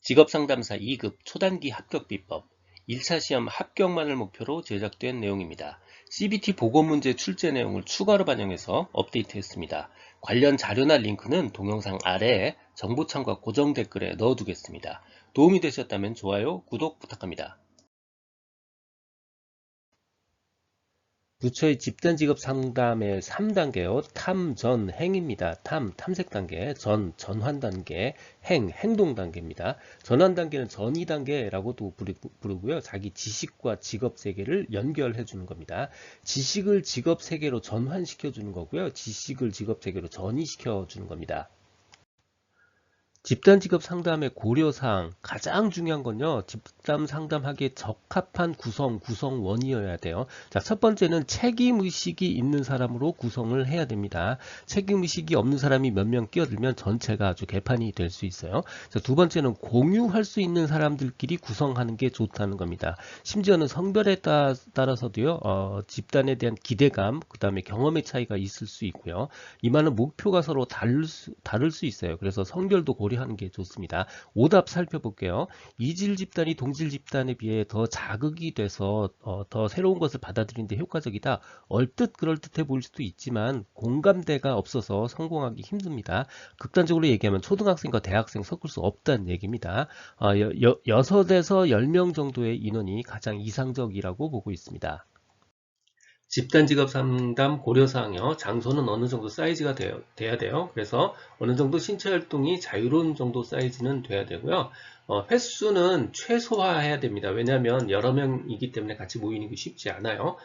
직업상담사 2급 초단기 합격 비법 1차 시험 합격만을 목표로 제작된 내용입니다. CBT 보고문제 출제 내용을 추가로 반영해서 업데이트했습니다. 관련 자료나 링크는 동영상 아래에 정보창과 고정 댓글에 넣어두겠습니다. 도움이 되셨다면 좋아요, 구독 부탁합니다. 부처의 집단직업 상담의 3단계요. 탐, 전, 행입니다. 탐색 단계, 전환 단계, 행동 단계입니다. 전환 단계는 전이 단계라고도 부르고요. 자기 지식과 직업 세계를 연결해 주는 겁니다. 지식을 직업 세계로 전환시켜 주는 거고요. 지식을 직업 세계로 전이시켜 주는 겁니다. 집단 직업 상담의 고려사항 가장 중요한 건요. 집단 상담하기에 적합한 구성원이어야 돼요. 자, 첫 번째는 책임의식이 있는 사람으로 구성을 해야 됩니다. 책임의식이 없는 사람이 몇 명 끼어들면 전체가 아주 개판이 될 수 있어요. 자, 두 번째는 공유할 수 있는 사람들끼리 구성하는 게 좋다는 겁니다. 심지어는 성별에 따라서도요. 집단에 대한 기대감, 그 다음에 경험의 차이가 있을 수 있고요. 이만한 목표가 서로 다를 수 있어요. 그래서 성별도 고려하는 게 좋습니다. 오답 살펴볼게요. 이질 집단이 동질 집단에 비해 더 자극이 돼서 더 새로운 것을 받아들이는데 효과적이다. 얼뜻 그럴듯해 보일 수도 있지만 공감대가 없어서 성공하기 힘듭니다. 극단적으로 얘기하면 초등학생과 대학생 섞을 수 없다는 얘기입니다. 6에서 10명 정도의 인원이 가장 이상적이라고 보고 있습니다. 집단직업 상담 고려사항이요. 장소는 어느 정도 사이즈가 돼야 돼요. 그래서 어느 정도 신체 활동이 자유로운 정도 사이즈는 돼야 되고요. 횟수는 최소화해야 됩니다. 왜냐하면 여러 명이기 때문에 같이 모이는 게 쉽지 않아요.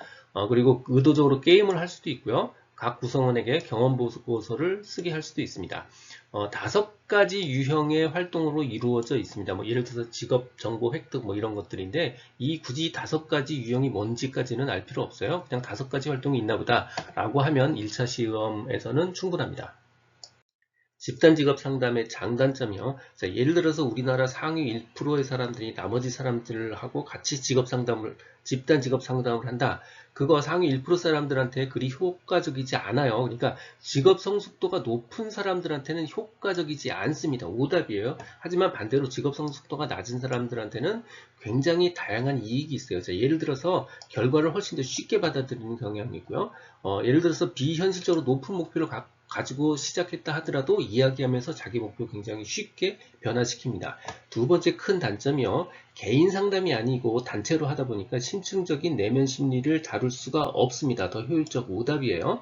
그리고 의도적으로 게임을 할 수도 있고요. 각 구성원에게 경험 보고서를 쓰게 할 수도 있습니다. 5가지 유형의 활동으로 이루어져 있습니다. 뭐 예를 들어서 직업 정보 획득 뭐 이런 것들인데 굳이 5가지 유형이 뭔지까지는 알 필요 없어요. 그냥 5가지 활동이 있나 보다 라고 하면 1차 시험에서는 충분합니다. 집단직업 상담의 장단점이요. 자, 예를 들어서 우리나라 상위 1%의 사람들이 나머지 사람들하고 같이 집단직업 상담을 한다. 그거 상위 1% 사람들한테 그리 효과적이지 않아요. 그러니까 직업 성숙도가 높은 사람들한테는 효과적이지 않습니다. 오답이에요. 하지만 반대로 직업 성숙도가 낮은 사람들한테는 굉장히 다양한 이익이 있어요. 자, 예를 들어서 결과를 훨씬 더 쉽게 받아들이는 경향이 있고요. 예를 들어서 비현실적으로 높은 목표를 가지고 시작했다 하더라도 이야기하면서 자기 목표 굉장히 쉽게 변화시킵니다. 두 번째 큰 단점이요. 개인 상담이 아니고 단체로 하다 보니까 심층적인 내면 심리를 다룰 수가 없습니다. 더 효율적 오답이에요.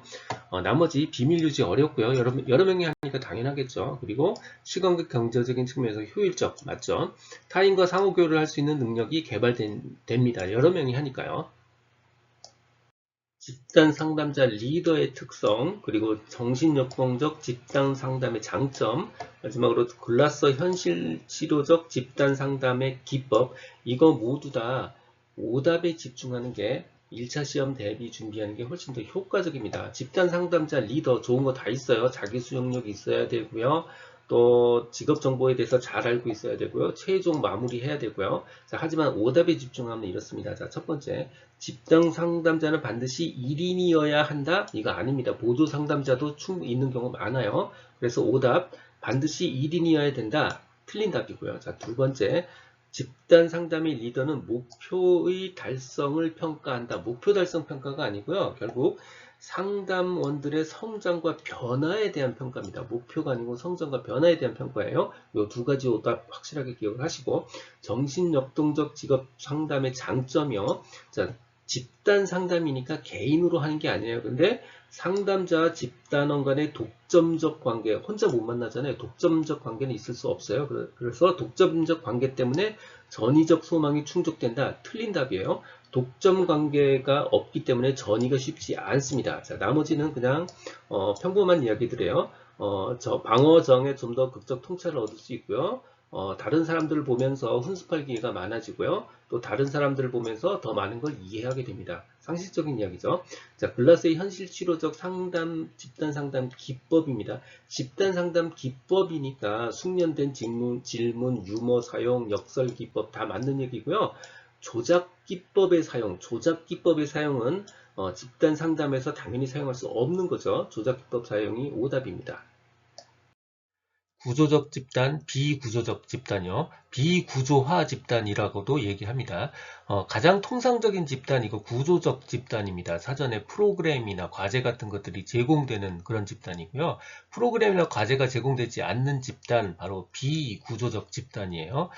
나머지 비밀 유지 어렵고요. 여러 명이 하니까 당연하겠죠. 그리고 시간과 경제적인 측면에서 효율적 맞죠? 타인과 상호교류를 할 수 있는 능력이 개발됩니다. 여러 명이 하니까요. 집단 상담자 리더의 특성, 그리고 정신역동적 집단 상담의 장점, 마지막으로 글라서 현실 치료적 집단 상담의 기법, 이거 모두 다 오답에 집중하는 게 1차 시험 대비 준비하는 게 훨씬 더 효과적입니다. 집단 상담자 리더 좋은 거 다 있어요. 자기 수용력이 있어야 되고요. 또 직업 정보에 대해서 잘 알고 있어야 되고요. 최종 마무리해야 되고요. 자, 하지만 오답에 집중하면 이렇습니다. 자, 첫 번째, 집단 상담자는 반드시 1인이어야 한다? 이거 아닙니다. 보조 상담자도 충분히 있는 경우 많아요. 그래서 오답, 반드시 1인이어야 된다. 틀린 답이고요. 자, 두 번째, 집단 상담의 리더는 목표의 달성을 평가한다. 목표 달성 평가가 아니고요. 결국 상담원들의 성장과 변화에 대한 평가입니다. 목표가 아니고 성장과 변화에 대한 평가예요. 이 두 가지 오답 확실하게 기억을 하시고, 정신역동적 직업 상담의 장점이요. 자, 집단 상담이니까 개인으로 하는 게 아니에요. 근데 상담자와 집단원 간의 독점적 관계, 혼자 못 만나잖아요. 독점적 관계는 있을 수 없어요. 그래서 독점적 관계 때문에 전위적 소망이 충족된다. 틀린 답이에요. 독점 관계가 없기 때문에 전이가 쉽지 않습니다. 자, 나머지는 그냥 평범한 이야기들이에요. 방어정에 좀 더 극적 통찰을 얻을 수 있고요. 다른 사람들을 보면서 훈습할 기회가 많아지고요. 또 다른 사람들을 보면서 더 많은 걸 이해하게 됩니다. 상식적인 이야기죠. 자, 글라스의 현실치료적 상담, 집단 상담 기법입니다. 집단 상담 기법이니까 숙련된 질문, 유머 사용, 역설 기법 다 맞는 얘기고요. 조작 기법의 사용은 집단 상담에서 당연히 사용할 수 없는 거죠. 조작 기법 사용이 오답입니다. 구조적 집단, 비구조적 집단이요. 비구조화 집단이라고도 얘기합니다. 가장 통상적인 집단, 이거 구조적 집단입니다. 사전에 프로그램이나 과제 같은 것들이 제공되는 그런 집단이고요. 프로그램이나 과제가 제공되지 않는 집단, 바로 비구조적 집단이에요.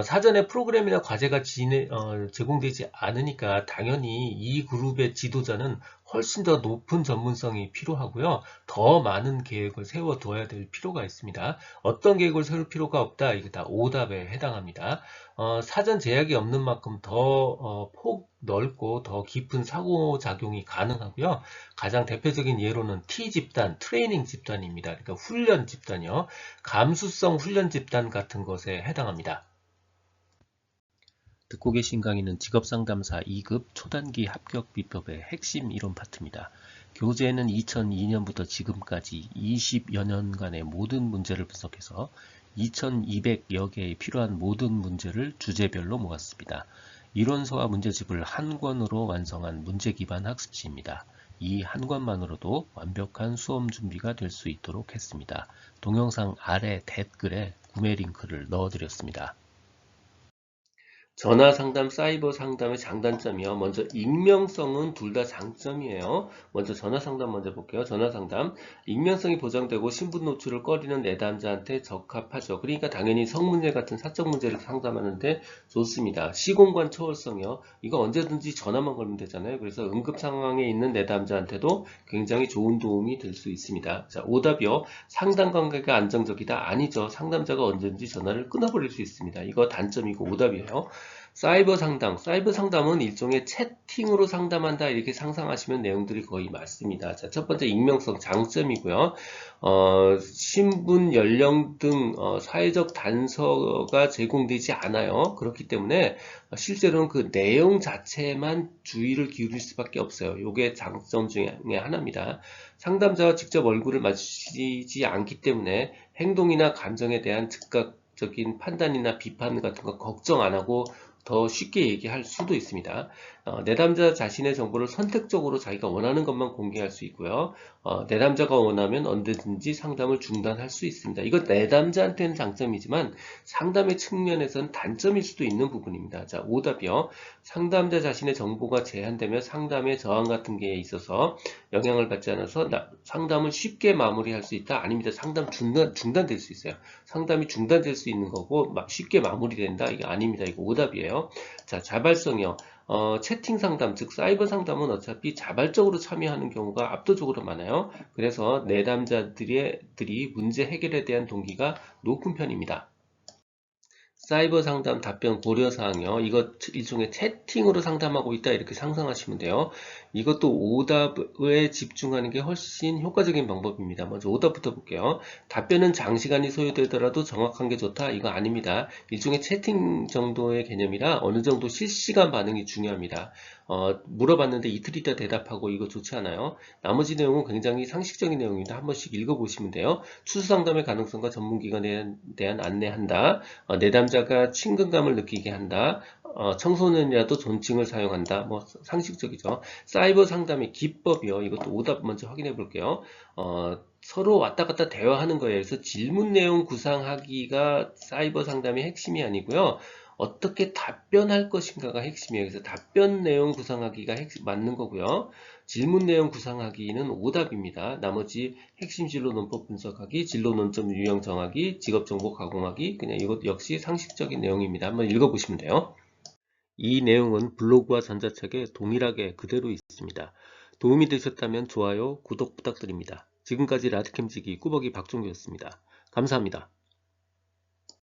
사전에 프로그램이나 과제가 제공되지 않으니까 당연히 이 그룹의 지도자는 훨씬 더 높은 전문성이 필요하고요. 더 많은 계획을 세워둬야 될 필요가 있습니다. 어떤 계획을 세울 필요가 없다. 이게 다 오답에 해당합니다. 사전 제약이 없는 만큼 더 폭 넓고 더 깊은 상호작용이 가능하고요. 가장 대표적인 예로는 T집단, 트레이닝 집단입니다. 그러니까 훈련 집단이요. 감수성 훈련 집단 같은 것에 해당합니다. 듣고 계신 강의는 직업상담사 2급 초단기 합격 비법의 핵심 이론 파트입니다. 교재에는 2002년부터 지금까지 20여 년간의 모든 문제를 분석해서 2200여 개의 필요한 모든 문제를 주제별로 모았습니다. 이론서와 문제집을 한 권으로 완성한 문제 기반 학습지입니다. 이 한 권만으로도 완벽한 수험 준비가 될 수 있도록 했습니다. 동영상 아래 댓글에 구매 링크를 넣어드렸습니다. 전화 상담, 사이버 상담의 장단점이요. 먼저 익명성은 둘 다 장점이에요. 먼저 전화 상담 먼저 볼게요. 전화 상담. 익명성이 보장되고 신분 노출을 꺼리는 내담자한테 적합하죠. 그러니까 당연히 성문제 같은 사적 문제를 상담하는데 좋습니다. 시공간 초월성이요. 이거 언제든지 전화만 걸면 되잖아요. 그래서 응급 상황에 있는 내담자한테도 굉장히 좋은 도움이 될 수 있습니다. 자, 오답이요. 상담 관계가 안정적이다. 아니죠. 상담자가 언제든지 전화를 끊어버릴 수 있습니다. 이거 단점이고 오답이에요. 사이버 상담, 사이버 상담은 일종의 채팅으로 상담한다 이렇게 상상하시면 내용들이 거의 맞습니다. 자, 첫 번째 익명성 장점이고요. 신분, 연령 등 사회적 단서가 제공되지 않아요. 그렇기 때문에 실제로는 그 내용 자체에만 주의를 기울일 수밖에 없어요. 이게 장점 중에 하나입니다. 상담자와 직접 얼굴을 마주치지 않기 때문에 행동이나 감정에 대한 즉각적인 판단이나 비판 같은 거 걱정 안 하고 더 쉽게 얘기할 수도 있습니다. 내담자 자신의 정보를 선택적으로 자기가 원하는 것만 공개할 수 있고요. 내담자가 원하면 언제든지 상담을 중단할 수 있습니다. 이건 내담자한테는 장점이지만 상담의 측면에서는 단점일 수도 있는 부분입니다. 자, 오답이요. 상담자 자신의 정보가 제한되면 상담의 저항 같은 게 있어서 영향을 받지 않아서 상담을 쉽게 마무리할 수 있다? 아닙니다. 상담 중단될 수 있어요. 상담이 중단될 수 있는 거고 쉽게 마무리된다? 이게 아닙니다. 이거 오답이에요. 자, 자발성이요. 채팅 상담, 즉 사이버 상담은 어차피 자발적으로 참여하는 경우가 압도적으로 많아요. 그래서 내담자들이 문제 해결에 대한 동기가 높은 편입니다. 사이버 상담 답변 고려사항이요. 이거 일종의 채팅으로 상담하고 있다 이렇게 상상하시면 돼요. 이것도 오답에 집중하는 게 훨씬 효과적인 방법입니다. 먼저 오답부터 볼게요. 답변은 장시간이 소요되더라도 정확한 게 좋다? 이거 아닙니다. 일종의 채팅 정도의 개념이라 어느 정도 실시간 반응이 중요합니다. 물어봤는데 이틀 있다 대답하고 이거 좋지 않아요. 나머지 내용은 굉장히 상식적인 내용입니다. 한 번씩 읽어보시면 돼요. 추수상담의 가능성과 전문기관에 대한 안내한다. 내담자가 친근감을 느끼게 한다. 청소년이라도 존칭을 사용한다. 뭐 상식적이죠. 사이버 상담의 기법이요. 이것도 오답 먼저 확인해 볼게요. 서로 왔다 갔다 대화하는 거예요. 그래서 질문 내용 구상하기가 사이버 상담의 핵심이 아니고요. 어떻게 답변할 것인가가 핵심이에요. 그래서 답변 내용 구상하기가 맞는 거고요. 질문 내용 구상하기는 오답입니다. 나머지 핵심 진로 논법 분석하기, 진로 논점 유형 정하기, 직업 정보 가공하기, 그냥 이것 역시 상식적인 내용입니다. 한번 읽어보시면 돼요. 이 내용은 블로그와 전자책에 동일하게 그대로 있습니다. 도움이 되셨다면 좋아요, 구독 부탁드립니다. 지금까지 라디캠지기 꾸벅이 박종규였습니다. 감사합니다.